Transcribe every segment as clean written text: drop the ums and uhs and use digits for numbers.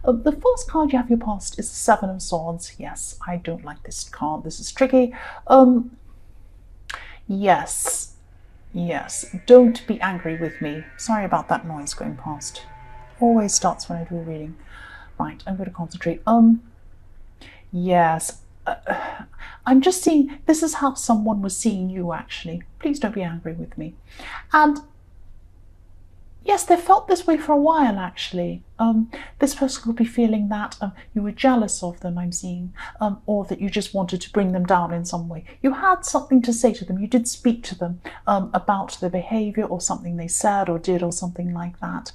The first card you have your past is the Seven of Swords. Yes, I don't like this card. This is tricky. Yes, don't be angry with me. Sorry about that noise going past. Always starts when I do a reading. Right, I'm going to concentrate. Yes. I'm just seeing, this is how someone was seeing you, actually. Please don't be angry with me. And yes, they felt this way for a while, actually. This person could be feeling that you were jealous of them, I'm seeing, or that you just wanted to bring them down in some way. You had something to say to them. You did speak to them about their behavior or something they said or did or something like that.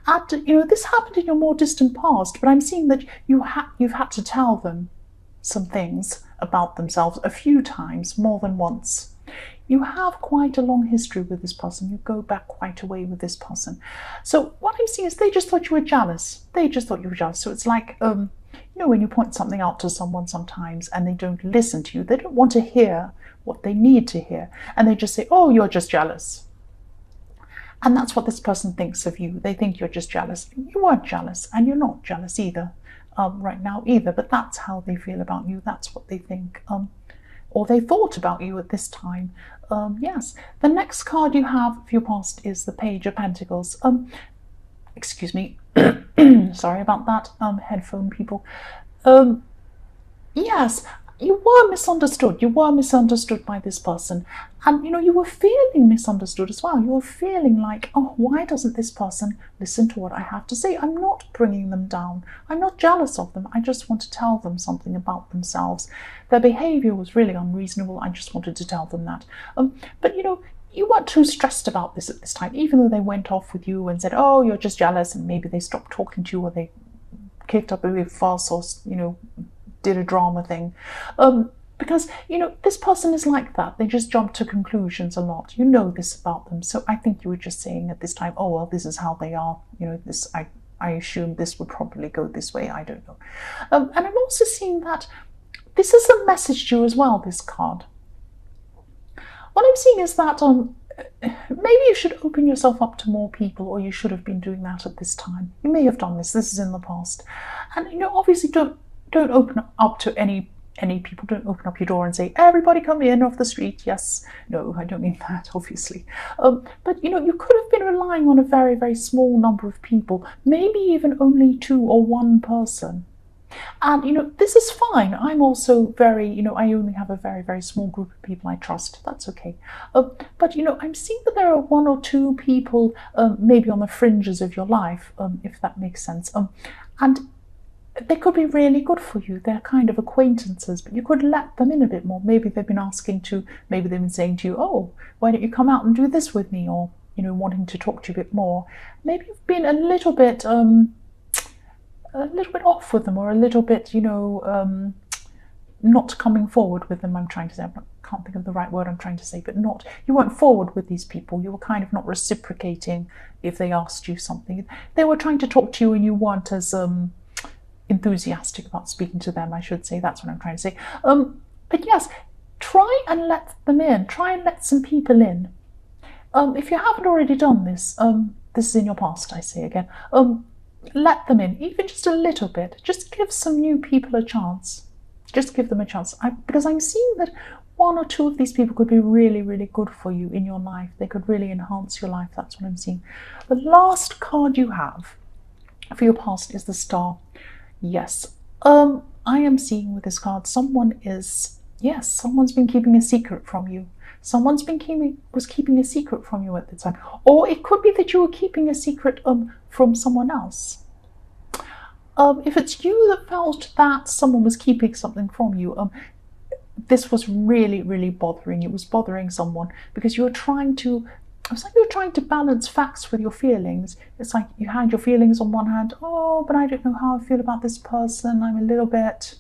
And, this happened in your more distant past, but I'm seeing that you've had to tell them some things about themselves a few times, more than once. You have quite a long history with this person. You go back quite a way with this person. So what I'm seeing is they just thought you were jealous. So it's like, when you point something out to someone sometimes and they don't listen to you, they don't want to hear what they need to hear. And they just say, oh, you're just jealous. And that's what this person thinks of you. They think you're just jealous. You weren't jealous, and you're not jealous either. Right now either, but that's how they feel about you. That's what they think, or they thought about you at this time. Yes, the next card you have for your past is the Page of Pentacles. Excuse me, sorry about that, headphone people. Yes, you were misunderstood. You were misunderstood by this person. And, you were feeling misunderstood as well. You were feeling like, oh, why doesn't this person listen to what I have to say? I'm not bringing them down. I'm not jealous of them. I just want to tell them something about themselves. Their behavior was really unreasonable. I just wanted to tell them that. But, you weren't too stressed about this at this time, even though they went off with you and said, oh, you're just jealous, and maybe they stopped talking to you, or they kicked up a big fuss, or, did a drama thing, because this person is like that. They just jump to conclusions a lot. You know this about them. So I think you were just saying at this time, oh well, this is how they are, this I assume this would probably go this way. I don't know. And I'm also seeing that this is a message to you as well, this card. What I'm seeing is that maybe you should open yourself up to more people, or you should have been doing that at this time. You may have done this. This is in the past. And obviously don't open up to any people. Don't open up your door and say, everybody come in off the street. Yes. No, I don't mean that, obviously. But, you could have been relying on a very, very small number of people, maybe even only 2 or 1 person. And, this is fine. I'm also very, I only have a very, very small group of people I trust. That's okay. But, I'm seeing that there are 1 or 2 people maybe on the fringes of your life, if that makes sense. And they could be really good for you. They're kind of acquaintances, but you could let them in a bit more. Maybe they've been maybe they've been saying to you, oh, why don't you come out and do this with me? Or, wanting to talk to you a bit more. Maybe you've been a little bit off with them, or a little bit, not coming forward with them, I'm trying to say. I can't think of the right word I'm trying to say, but you weren't forward with these people. You were kind of not reciprocating if they asked you something. They were trying to talk to you and you weren't as enthusiastic about speaking to them, I should say. That's what I'm trying to say. But yes, try and let them in. Try and let some people in. If you haven't already done this, this is in your past, I say again, let them in, even just a little bit. Just give some new people a chance. Just give them a chance. Because I'm seeing that 1 or 2 of these people could be really, really good for you in your life. They could really enhance your life. That's what I'm seeing. The last card you have for your past is the Star. Yes, I am seeing with this card, someone's been keeping a secret from you. Someone's was keeping a secret from you at the time. Or it could be that you were keeping a secret from someone else. If it's you that felt that someone was keeping something from you, this was really, really bothering. It was bothering someone because you were trying to, it's like you were trying to balance facts with your feelings. It's like you had your feelings on one hand. Oh, but I don't know how I feel about this person. I'm a little bit,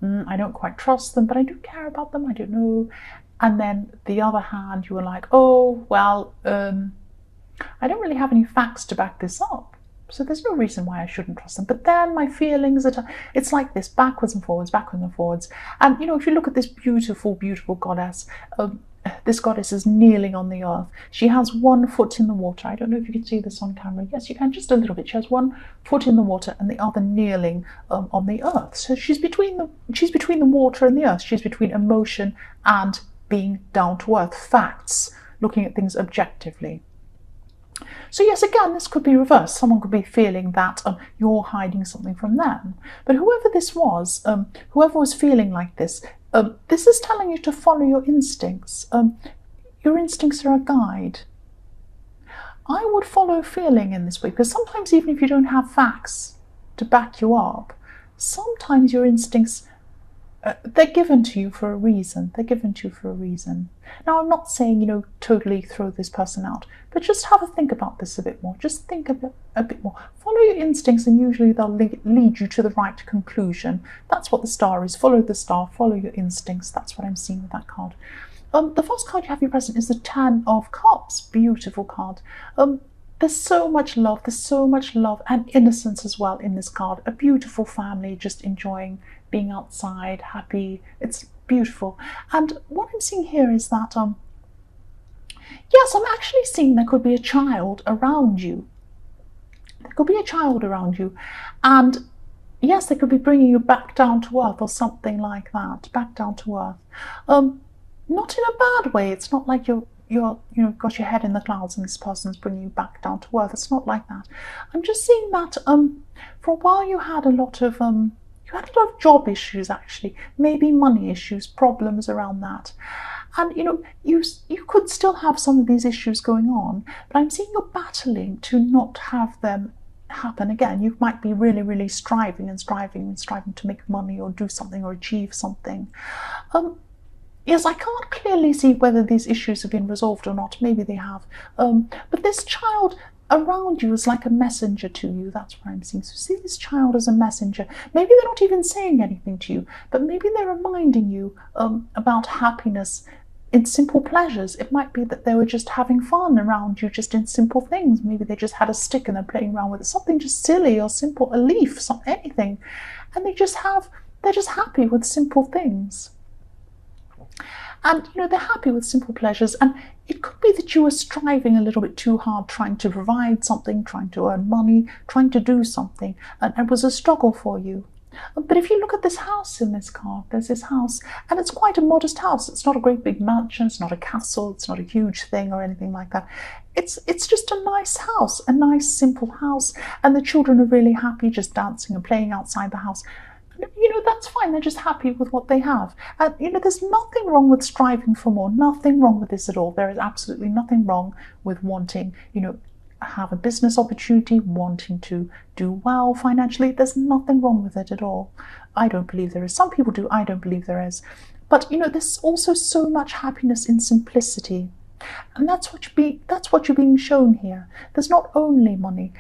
I don't quite trust them, but I do care about them. I don't know. And then the other hand, you were like, oh, well, I don't really have any facts to back this up. So there's no reason why I shouldn't trust them. But then my feelings, it's like this, backwards and forwards, backwards and forwards. And, if you look at this beautiful, beautiful goddess, this goddess is kneeling on the earth. She has one foot in the water. I don't know if you can see this on camera. Yes, you can, just a little bit. She has one foot in the water and the other kneeling on the earth. So she's between the water and the earth. She's between emotion and being down to earth, facts, looking at things objectively. So yes, again, this could be reversed. Someone could be feeling that you're hiding something from them. But whoever this was, whoever was feeling like this is telling you to follow your instincts. Your instincts are a guide. I would follow feeling in this way, because sometimes even if you don't have facts to back you up, sometimes your instincts, they're given to you for a reason. They're given to you for a reason. Now, I'm not saying, totally throw this person out, but just have a think about this a bit more. Just think a bit more. Follow your instincts, and usually they'll lead you to the right conclusion. That's what the star is. Follow the star, follow your instincts. That's what I'm seeing with that card. The first card you have here present is the Ten of Cups. Beautiful card. There's so much love. There's so much love and innocence as well in this card. A beautiful family just enjoying being outside, happy. It's beautiful. And what I'm seeing here is that, yes, I'm actually seeing there could be a child around you. There could be a child around you. And yes, they could be bringing you back down to earth or something like that. Back down to earth. Not in a bad way. It's not like you're got your head in the clouds and this person's bringing you back down to earth. It's not like that. I'm just seeing that for a while you had a lot of job issues, actually, maybe money issues, problems around that. And you could still have some of these issues going on, but I'm seeing you're battling to not have them happen again. You might be really, really striving to make money or do something or achieve something. Yes, I can't clearly see whether these issues have been resolved or not. Maybe they have. But this child around you is like a messenger to you. That's what I'm seeing. So see this child as a messenger. Maybe they're not even saying anything to you, but maybe they're reminding you about happiness in simple pleasures. It might be that they were just having fun around you, just in simple things. Maybe they just had a stick and they're playing around with it. Something just silly or simple, a leaf, anything. And they're just happy with simple things. And they're happy with simple pleasures, and it could be that you were striving a little bit too hard, trying to provide something, trying to earn money, trying to do something, and it was a struggle for you. But if you look at this house in this card, there's this house, and it's quite a modest house. It's not a great big mansion, it's not a castle, it's not a huge thing or anything like that. It's just a nice house, a nice simple house, and the children are really happy just dancing and playing outside the house. That's fine. They're just happy with what they have. And, there's nothing wrong with striving for more. Nothing wrong with this at all. There is absolutely nothing wrong with wanting, have a business opportunity, wanting to do well financially. There's nothing wrong with it at all. I don't believe there is. Some people do. I don't believe there is. But, there's also so much happiness in simplicity. And that's what you're being shown here. There's not only money.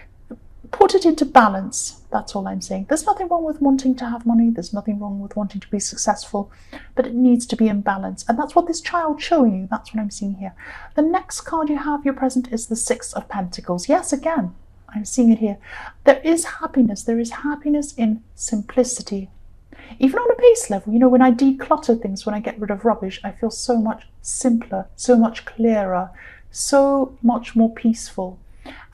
Put it into balance. That's all I'm saying. There's nothing wrong with wanting to have money. There's nothing wrong with wanting to be successful, but it needs to be in balance. And that's what this child's showing you. That's what I'm seeing here. The next card you have here present is the Six of Pentacles. Yes, again, I'm seeing it here. There is happiness. There is happiness in simplicity. Even on a base level, when I declutter things, when I get rid of rubbish, I feel so much simpler, so much clearer, so much more peaceful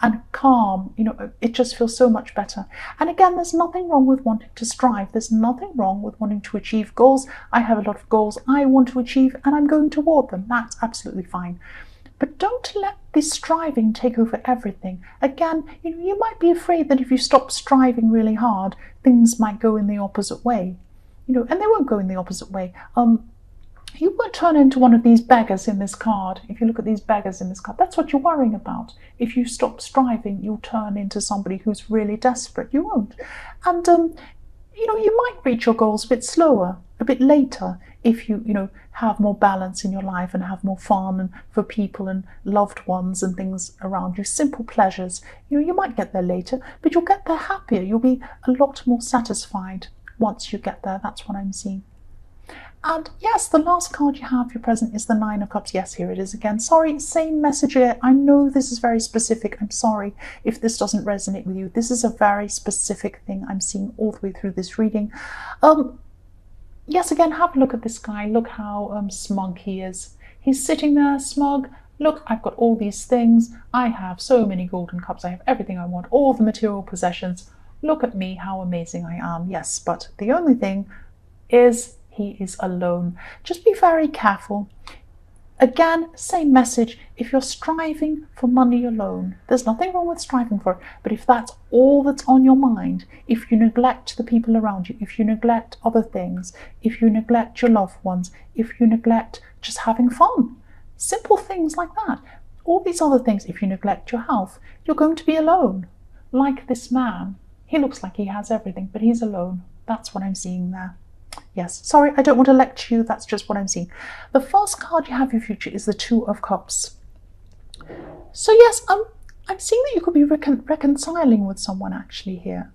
and calm. It just feels so much better. And again, there's nothing wrong with wanting to strive. There's nothing wrong with wanting to achieve goals. I have a lot of goals I want to achieve, and I'm going toward them. That's absolutely fine. But don't let this striving take over everything. Again, you might be afraid that if you stop striving really hard, things might go in the opposite way. And they won't go in the opposite way. You won't turn into one of these beggars in this card. If you look at these beggars in this card, that's what you're worrying about. If you stop striving, you'll turn into somebody who's really desperate. You won't. And, you might reach your goals a bit slower, a bit later, if you have more balance in your life and have more fun and for people and loved ones and things around you, simple pleasures. You might get there later, but you'll get there happier. You'll be a lot more satisfied once you get there. That's what I'm seeing. And yes, the last card you have here present is the Nine of Cups. Yes, here it is again. Sorry, same message here. I know this is very specific. I'm sorry if this doesn't resonate with you. This is a very specific thing I'm seeing all the way through this reading. Yes, again, have a look at this guy. Look how smug he is. He's sitting there smug. Look, I've got all these things. I have so many golden cups. I have everything I want, all the material possessions. Look at me, how amazing I am. Yes, but the only thing is he is alone. Just be very careful. Again, same message. If you're striving for money alone, there's nothing wrong with striving for it. But if that's all that's on your mind, if you neglect the people around you, if you neglect other things, if you neglect your loved ones, if you neglect just having fun, simple things like that, all these other things, if you neglect your health, you're going to be alone. Like this man. He looks like he has everything, but he's alone. That's what I'm seeing there. Yes, sorry, I don't want to lecture you. That's just what I'm seeing. The first card you have in your future is the Two of Cups. So yes, I'm seeing that you could be reconciling with someone actually here.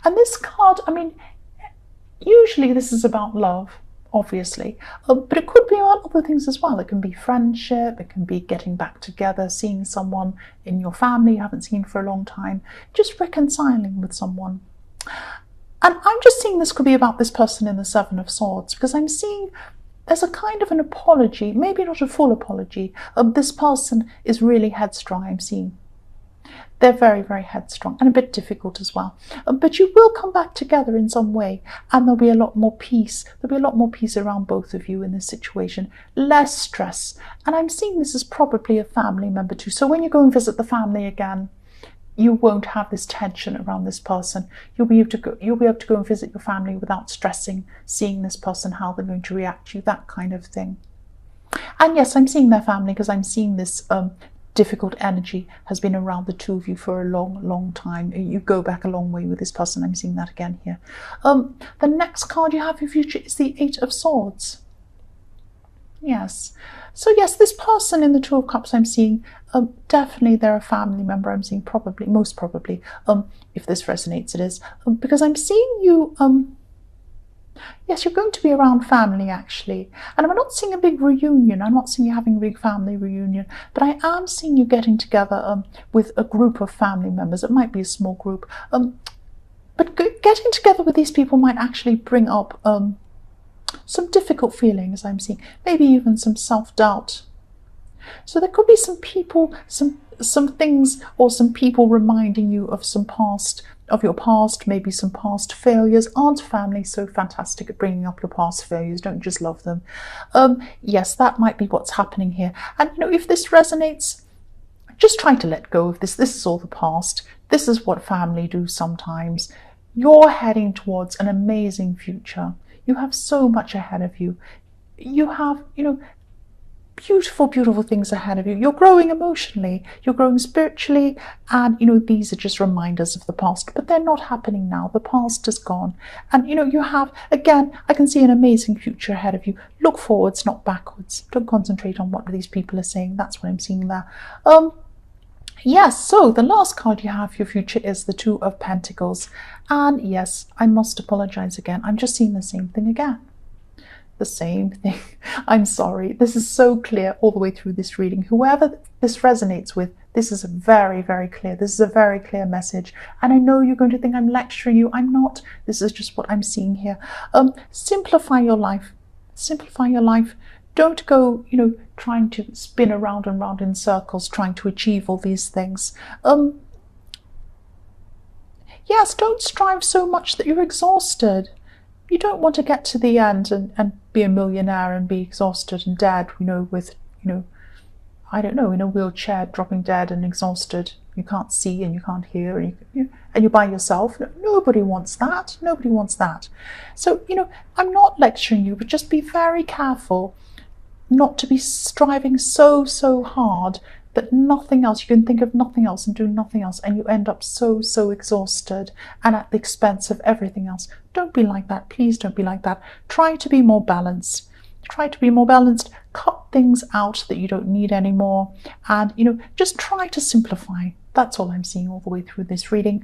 And this card, I mean, usually this is about love, obviously, but it could be about other things as well. It can be friendship, it can be getting back together, seeing someone in your family you haven't seen for a long time, just reconciling with someone. And I'm just seeing this could be about this person in the Seven of Swords, because I'm seeing there's a kind of an apology, maybe not a full apology. This person is really headstrong, I'm seeing. They're very, very headstrong and a bit difficult as well. But you will come back together in some way, and there'll be a lot more peace. There'll be a lot more peace around both of you in this situation. Less stress. And I'm seeing this as probably a family member too. So when you go and visit the family again, you won't have this tension around this person. You'll be able to go and visit your family without stressing, seeing this person, how they're going to react to you, that kind of thing. And yes, I'm seeing their family because I'm seeing this difficult energy has been around the two of you for a long, long time. You go back a long way with this person. I'm seeing that again here. The next card you have in your future is the Eight of Swords. Yes. So yes, this person in the Two of Cups I'm seeing, definitely they're a family member. I'm seeing probably, most probably, if this resonates, it is. Because I'm seeing you, yes, you're going to be around family actually. And I'm not seeing a big reunion. I'm not seeing you having a big family reunion. But I am seeing you getting together with a group of family members. It might be a small group. But getting together with these people might actually bring up some difficult feelings I'm seeing, maybe even some self-doubt. So there could be some people, some things or some people reminding you of some past, of your past, maybe some past failures. Aren't family so fantastic at bringing up your past failures? Don't just love them. Yes, that might be what's happening here. And you know, if this resonates, just try to let go of this. This is all the past. This is what family do sometimes. You're heading towards an amazing future. You have so much ahead of you. You have, you know, beautiful, beautiful things ahead of you. You're growing emotionally, you're growing spiritually, and, you know, these are just reminders of the past, but they're not happening now. The past is gone. And, you know, you have, again, I can see an amazing future ahead of you. Look forwards, not backwards. Don't concentrate on what these people are saying. That's what I'm seeing there. Yes, so the last card you have for your future is the Two of Pentacles. And yes, I must apologize again. I'm just seeing the same thing again. The same thing. I'm sorry. This is so clear all the way through this reading. Whoever this resonates with, this is very, very clear. This is a very clear message. And I know you're going to think I'm lecturing you. I'm not. This is just what I'm seeing here. Simplify your life. Simplify your life. Don't go, you know, trying to spin around and round in circles, trying to achieve all these things. Yes, don't strive so much that you're exhausted. You don't want to get to the end and be a millionaire and be exhausted and dead, you know, with, you know, I don't know, in a wheelchair, dropping dead and exhausted. You can't see and you can't hear and you're by yourself. Nobody wants that. Nobody wants that. So, you know, I'm not lecturing you, but just be very careful not to be striving so hard that nothing else, you can think of nothing else and do nothing else, and you end up so exhausted and at the expense of everything else. Don't be like that. Please don't be like that. Try to be more balanced. Try to be more balanced. Cut things out that you don't need anymore, and, you know, just try to simplify. That's all I'm seeing all the way through this reading.